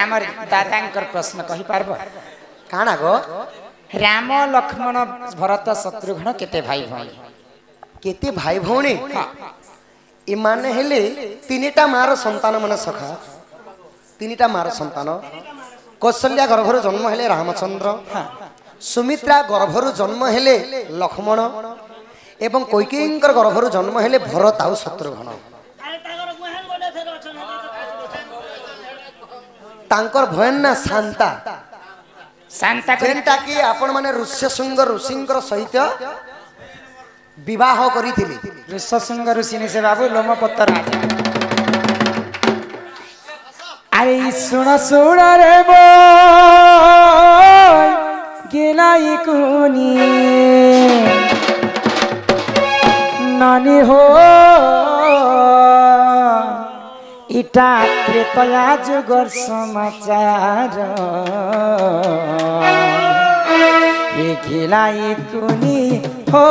आमर दादांकर प्रश्न कहि पारबो काना गो राम लक्ष्मण भरत शत्रुघ्न केते भाई भौणी केते भाई भौणी इमाने हेले तीनटा मार संतान मन सखा तीनटा मार संतान कौशल्या गर्भर जन्म हेले रामचंद्र सुमित्रा गर्भर जन्म हेले लक्ष्मण एवं कैकेयींकर गर्भर जन्म हेले भरत आउ शत्रुघ्न तांकर भयन ना शांता शांता जेनटा कि आपण माने ऋष्यशृंग ऋषिंकर सहित विवाह करिथिले ऋष्यशृंग ऋषि ने से बाबू लोमपत्र राजा अरे सुन सुन रे बो गेलाई कुनी नानी हो इटा त्रेतया जुगर समाचार ये गेलाई कुनी हो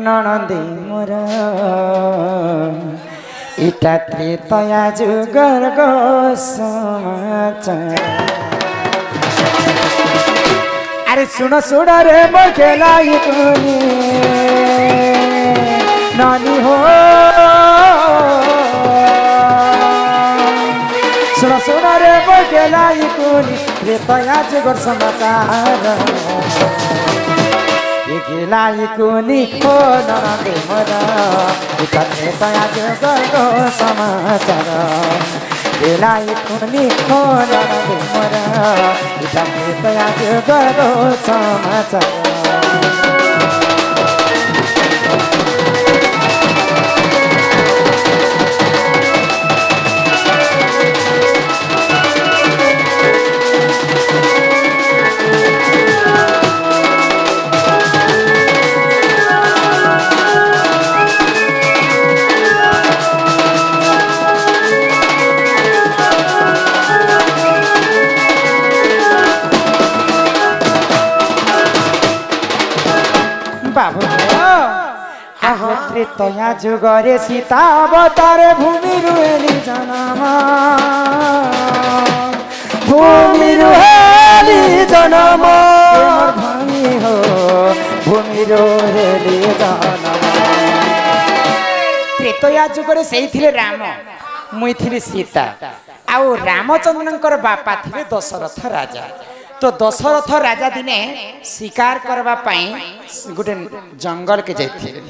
ननदे मोर इटा त्रेतया जुगर गो समाचार अरे सुन सुन रे मोर गेलाई कुनी नानी हो सुन सुन रे मोर गेलाई कुनी त्रेतया जुगर समाचार गेलाई कुनी हो ननदे मोर इटा त्रेतया जुगर गो समाचार गेलाई कुनी हो ननदे मोर इटा त्रेतया जुगर गो समाचार त्रेतया जुगरे सीता अवतार भूमि रुहेली जन्म भूमि रुहेली जन्म भूमि हो भूमि रुहेली जन्म त्रेतया जुगरे सेही थिले राम मुई थिली सीता आउ रामचंद्रंकर बापा थिले दशरथ राजा तो दशरथ राजा दिने शिकार करबा पई गुटे जंगल के जाइथिले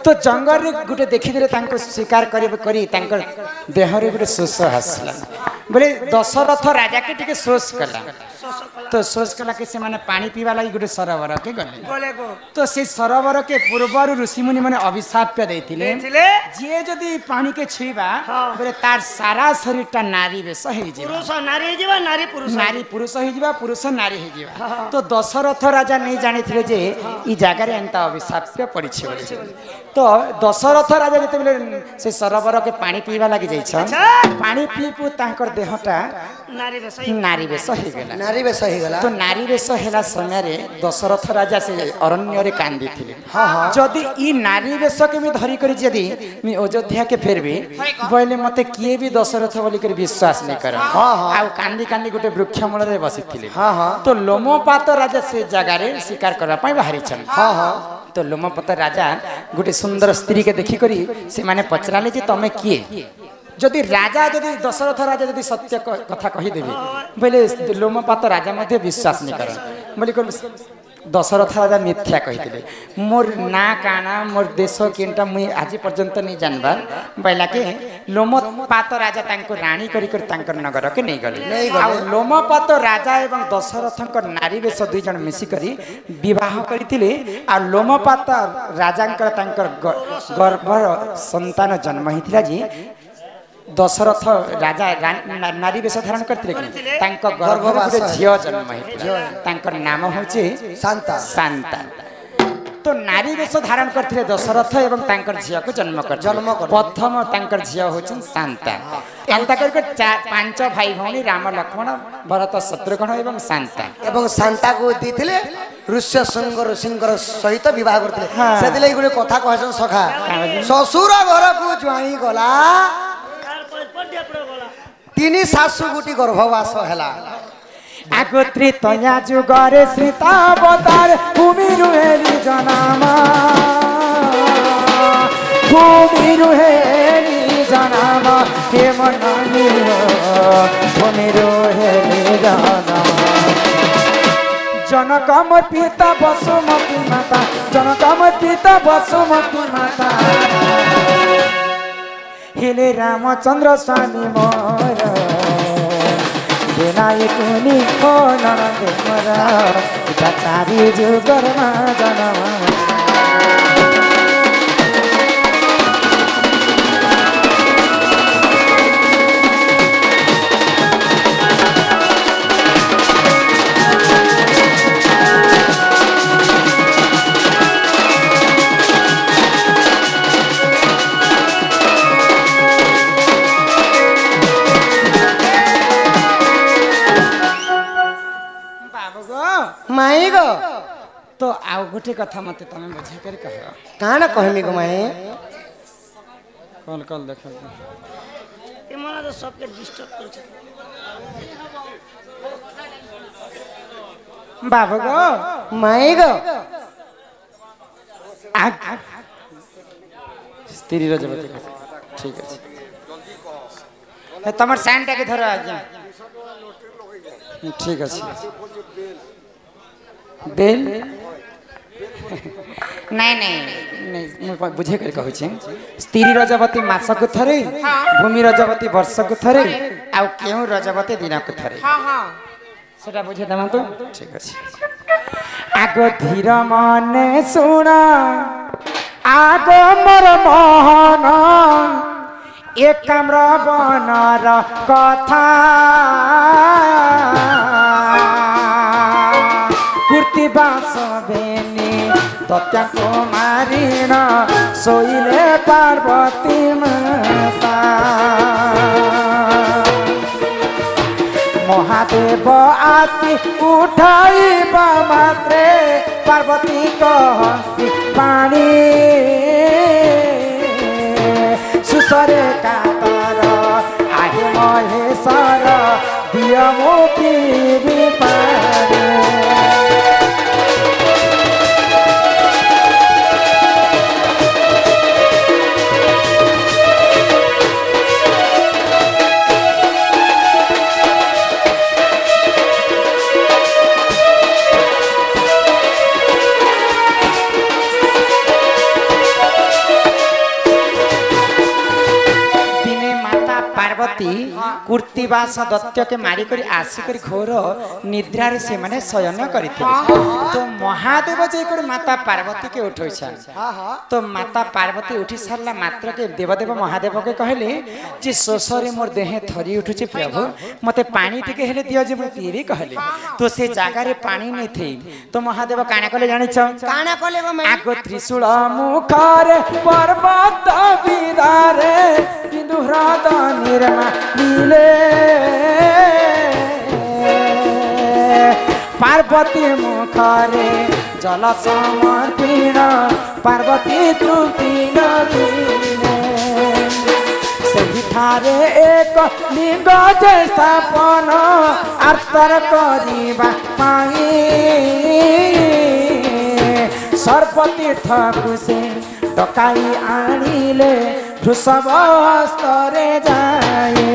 तो जंगल रे गुटे देखिदरे तांको शिकार करी तांकर देह रे गुटे शोष हसला बोले दशरथ राजा के टिके शोष कला तो शोष कला के से माने पानी पीवा लागि गुटे सरोवर के गले तो से सरोवर के पूर्वरु ऋषि मुनि माने अभिशाप पे दैथिले जे जदी पानी के छुईबा बोले तार सारा शरीरटा नारी बेस हे जे पुरुष नारी जीवा नारी पुरुष हे जीवा पुरुष नारी हे जीवा तो दशरथ राजा नहीं जानिथिले जे ई जागा रे एंता अभिशाप पे पड़ी छे तो दशरथ राजा जते बोले से सरोवर के पानी पीवा लागि जाई छ पानी पीपु तांकर देहटा नारी बेस हे गेला तो नारी बेस हेला समय रे दशरथ राजा से अरण्य रे कांदी थिले जदी ई नारी बेस के मी धरी करी जदी मी अयोध्या के फेरबी बोले मते किए भी दशरथ बोली कर विश्वास नहीं कर आ कांदी कांदी गुटे वृक्ष मूल रे बसी थिले तो लोमपात राजा से जगह रे शिकार करबा पई बाहरी छन तो लोमपात राजा गुटे सुंदर स्त्री के देखि करी से माने पचराले जे तमे किए जदि राजा जदि दशरथ राजा जदि सत्य कथा कहि देबे बोले लोमपात राजा मध्ये विश्वास नहीं कर बोली दशरथ राजा मिथ्या कही मोर ना काना मोर देश केनटा मुई आज पर्यंत नहीं जानबार बैला के लोमपात राजा तांको रानी करी कर तांकर नगर के नहीं गले आ लोमपात राजा एवं दशरथक नारी बेश दुई जन मिसी करी विवाह करथिले आ लोमपात राजांकर तांकर गर्भर संतान जन्म हिथिला जी दशरथ राजा नारी बेश धारण करथिले तांको गर्भर झियो जन्म हिथिला तांकर नाम होचे शांता शांता तो नारी बेश धारण करथिले दशरथ एवं तांकर झियो को जन्म कर प्रथम तांकर झियो होचन शांता एंता करके पांच भाई भौणी राम लक्ष्मण भरत शत्रुघ्न एवं शांता को दिथिले ऋष्यशृंगर सहित विवाह करथिले सेदिले गुले कथा कहसन सखा ससुर घर को ज्वाई गला ତିନି ଶାଶୁ ଗୋଟି ଗର୍ଭବାସ ହେଲା আগত্রি তয়া যুগরে শ্রীতাবতার ভূমি রুহেলি জনামা ভূমি রুহেলি জনামা হে মনানি ভূমি রুহেলি জনামা জনকম পিতা বসুমতী মাতা জনকম পিতা বসুমতী মাতা হেলে রামচন্দ্র স্বামী মোর বিনায়কুনি কোনন দেমরা চারি যুগর মা জনমা ମାଇଁ ଗୋ তো আউ গোটে কথা মতে তুমি বুঝাই করে কহ କାଣା କହିମି ଗୋ ମାଇଁ কল কল দেখ এমনা তো সবকে ডিস্টার্ব করছে বাবু গো ମାଇଁ ଗୋ স্ত্রী রজবতী কথা ঠিক আছে তোমার সাইনটাকে ধরো আজ্ঞা ঠিক আছে বেল ନାଇଁ ନାଇଁ ମୁଁ ବୁଝେଇ କରି କହୁଛି ସ୍ତ୍ରୀ ରଜବତୀ ମାସକୁ ଥରେ ଭୂମି ରଜବତୀ ବର୍ଷକୁ ଥରେ ଆଉ କେଉଁ ରଜବତୀ ଦିନକୁ ଥରେ ସେଟା ବୁଝେଇ ଦେବାନ୍ତୁ ଠିକ ଅଛି ଆଗ ଧୀର ମନେ ଶୁଣ ଆଗ ମୋର ମହନ ଏକାମ୍ର ବନର କଥା কুর্তি বাস বেনি তত্যা কুমারিণ শৈলে পার্বতী মাতা মহাদেব আসি উঠাইবা মাত্রে পার্বতী কহন্তি পানি সুসরে কাতর আহে মহেশ্বর দিয় মুক্তি পারে पार्वती कुर्तीवास दत्त के मारिक आसिक घोर निद्रार से माने शयन करते तो महादेव जाकर माता पार्वती के उठे तो माता पार्वती उठी सारा मात्र के देवदेव महादेव के कहले जे शोषरे मोर देह थरी उठुचे प्रभु मते पानी टिके हेले दियो जे मैं पीरी कहले तो से जगह रे पानी नहीं थी तो महादेव काना कले जानि छ काना कले गो माई आगो त्रिशूल मुखारे पर्वत विदारे बिंदु हृद निर्मा नीले पार्वती मुखारे जल समर्पिण पार्वती तृप्ति नदीने सेठारे एक लिंग जे स्थापन आर्तर करिबा पाई सर्पतीर्थ कुसे डकाई आनिले वृषभ हस्तरे जाए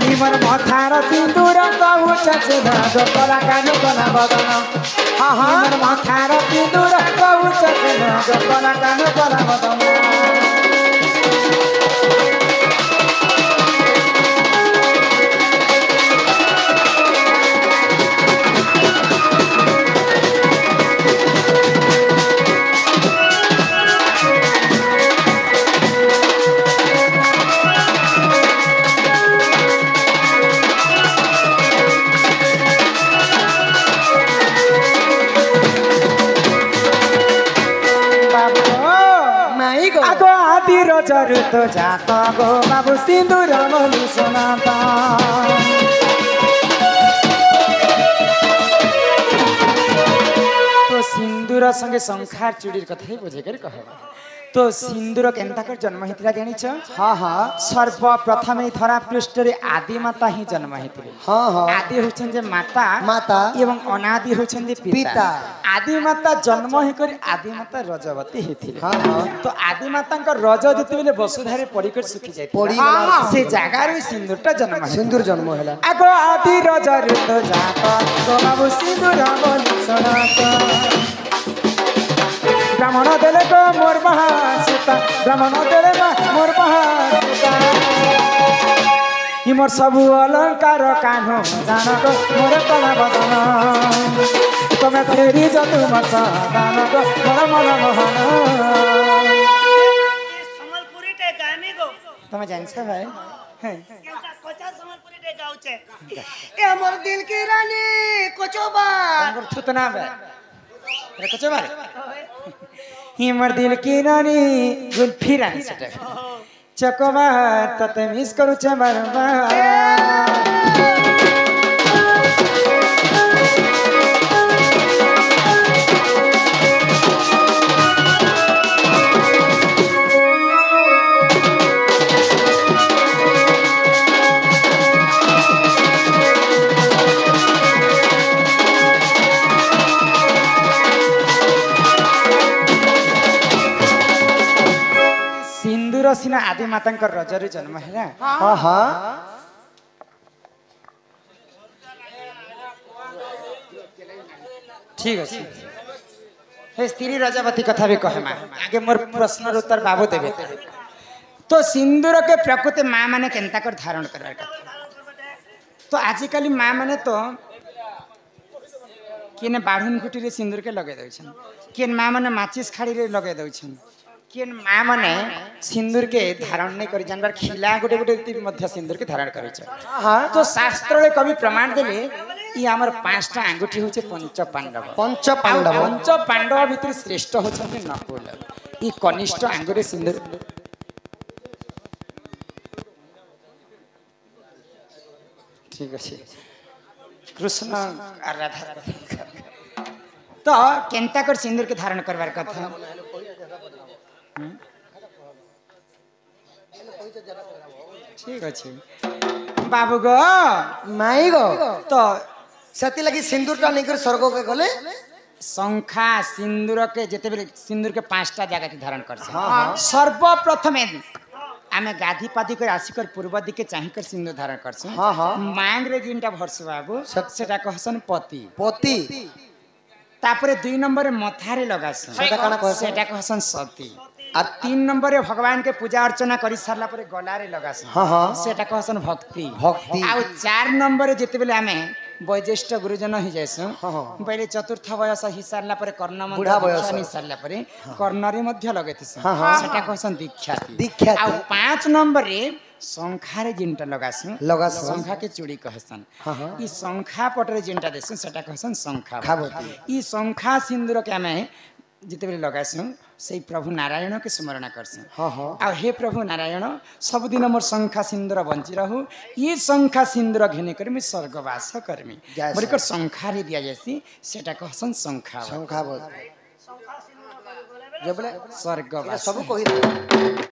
निमर मथार सिंदूर कहुच से भाग कला कानु कला बदन निमर मथार सिंदूर कहुच से भाग कला कानु कला बदन ऋतु जात गो बाबू सिंदूर बोली सुनाता तो सिंदूर संगे शंखार चूड़ी कथा ही बुझे कर कहबा तो सिंदूर केनता कर जन्म हितला जानिछ हाँ हाँ सर्वप्रथम धरा पृष्ठ रे आदि माता ही जन्म हितले हाँ हाँ आदि होछन जे माता माता एवं अनादि होछन जे पिता पिता। आदि माता जन्म ही कर आदि माता रजवती हिथिले हाँ हाँ तो आदि माता रज जितेबेले वसुधारे पड़िकर सुखी जाए पड़ीगला से जगार सिंदूरटा जन्म सिंदूर जन्म है आगो आदि रज ऋतु जात गो बाबू सिंदूर बोली सुनात ब्राह्मण देले गो मोर महासीता ब्राह्मण देले मोर महासीता मोर सबु अलंकार कान्हो जान गो मोर तला बदन तमे फेरी जतु मत दान गो मोर मन मोहन ସମ୍ବଲପୁରୀ ଟେ ଗାମି गो तमे जानछ भाई କେନ୍ତା କଚା ସମ୍ବଲପୁରୀ ଟେ ଗାଉଛେ ଏ ଆମର ଦିଲ की रानी कोचोबा तंगर थुतना बे रे कछ बारे हिमर दिल की रानी गुल्फी रानी सेटा चकोबा तते मिस करू छे बारबार सिंदूर सिना आदि माता रजर जन्म है हाँ हाँ ठीक अच्छे हे स्त्री रजवती कथा भी कहे आगे मोर प्रश्न उत्तर बाबू देवे तो सिंदूर के प्रकृति माँ माने केनता कर धारण करार कथा तो आजिकल माँ माने तो किने बाढ़ुन घुटी रे सिंदूर के लगे दउछन किन माँ माने माचिस खाड़ी रे लगे दउछन किन माँ माने सिंदूर के धारण नहीं करी जानबार खिला गोटे गोटे मध्य सिंदूर के धारण करै छ हाँ तो शास्त्र रे कवि प्रमाण देले ई हमर पांचटा अंगूठी होचे पंच पांडव पंच पांडव पंच पांडव भितर श्रेष्ठ होछन नकुल ई कनिष्ठ अंगुरे सिंदूर ठीक अछि कृष्ण और राधा तो केनता कर सिंदूर के धारण करवार कथा ठीक अच्छे बाबू गो माई गो तो सेति लगी सिंदूर टा नहीं कर स्वर्ग के गले शंखा सिंदूर के जिते बेले सिंदूर के पांचटा जगह धारण कर हाँ। सर्वप्रथम आमे गाधी पाधी कर आसिकर पूर्व दिके चाहिकर सिंदूर धारण करछ हाँ हाँ मांग रे जिनटा भरस बाबू सेटा कहसन पति पोती तापरे 2 नंबर मथारे लगास सेटा काना कहसन सेटा कहसन सती आ 3 नंबर रे भगवान के पूजा अर्चना करि सारला परे गलारे लगास हाँ हाँ सेटा कहसन भक्ति भक्ति आ 4 नंबर जेते बेले आमे वैज्येष्ठ गुरुजन ही जायसु हाँ हाँ पहले चतुर्थ वयस ही सारला परे कर्ण बुढ़ा वयस नि सारला परे कर्ण रे मध्य लगेतिस हाँ हाँ सेटा कहसन दीक्षाति दीक्षा आ 5 नंबर रे शंखा रे जिनटा लगासु लगासु शंखा के चूड़ी कहसन हाँ हाँ ई शंखा पटरे जिनटा देसु सेटा कहसन शंखा खाबती ई शंखा सिंदूर के आमे जिते बेले लगासु से प्रभु नारायण के स्मरण करसु हाँ हाँ आ हे प्रभु नारायण सब दिन मोर शंखा सिंदूर बंची रहू ये शंखा सिंदूर घेने कर मैं स्वर्गवास करमी मोर कर शंखा रे दिया जैसी सेटा कहसन शंखा शंखा बोल जब बोले स्वर्गवास सब कहि